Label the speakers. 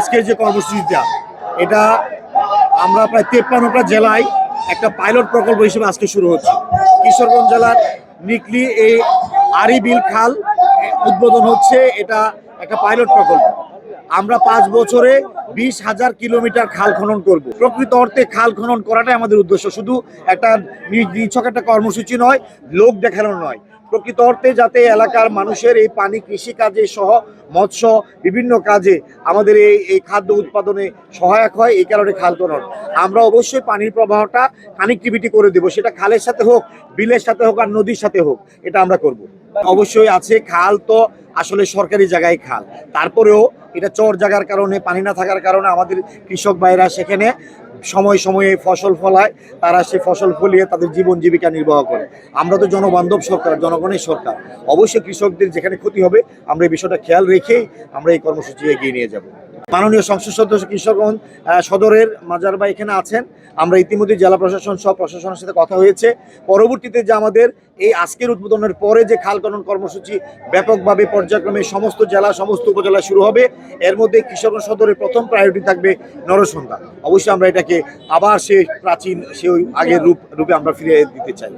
Speaker 1: আজকের যে কর্মসূচিটা, এটা আমরা প্রায় 53টা জেলায় একটা পাইলট প্রকল্প হিসেবে আজকে শুরু হচ্ছে। কিশোরগঞ্জ জেলার নিকলি এই আরিবিল খাল উদ্বোধন হচ্ছে। এটা একটা পাইলট প্রকল্প। আমরা 5 বছরে 20,000 কিলোমিটার খাল খনন করব। প্রকৃত অর্থে খাল খনন করাটাই আমাদের উদ্দেশ্য, শুধু একটা নিছক একটা কর্মসূচি নয়, লোক দেখানো নয়। প্রকৃত অর্থে যাতে এলাকার মানুষের এই পানি কৃষি কাজে সহ মৎস্য বিভিন্ন কাজে আমাদের এই খাদ্য উৎপাদনে সহায়ক হয়, এই কারণে খাল খনন। আমরা অবশ্যই পানির প্রবাহটা কানেক্টিভিটি করে দেব, সেটা খালের সাথে হোক, বিলের সাথে হোক, আর নদীর সাথে হোক, এটা আমরা করব। অবশ্যই আছে, খাল তো আসলে সরকারি জায়গায় খাল, তারপরেও এটা চর জায়গার কারণে, পানি না থাকার কারণে আমাদের কৃষক ভাইরা সেখানে সময় সময়ে ফসল ফলায়, তারা সেই ফসল ফলিয়ে তাদের জীবন জীবিকা নির্বাহ করে। আমরা তো জনবান্ধব সরকার, জনগণের সরকার, অবশ্যই কৃষকদের যেখানে ক্ষতি হবে আমরা এই বিষয়টা খেয়াল রেখেই আমরা এই কর্মসূচি এগিয়ে নিয়ে যাব। মাননীয় সংসদ সদস্য কিশোরগঞ্জ সদরের মাজার ভাই এখানে আছেন। আমরা ইতিমধ্যে জেলা প্রশাসন সব প্রশাসনের সাথে কথা হয়েছে। পরবর্তীতে যে আমাদের এই আজকের উদ্বোধনের পরে যে খাল খনন কর্মসূচি ব্যাপকভাবে পর্যায়ক্রমে সমস্ত জেলা, সমস্ত উপজেলা শুরু হবে, এর মধ্যে কিশোরগঞ্জ সদরের প্রথম প্রায়োরিটি থাকবে নরসন্দা। অবশ্যই আমরা এটাকে আবার সেই প্রাচীন, সেই আগের রূপে আমরা ফিরিয়ে দিতে চাই।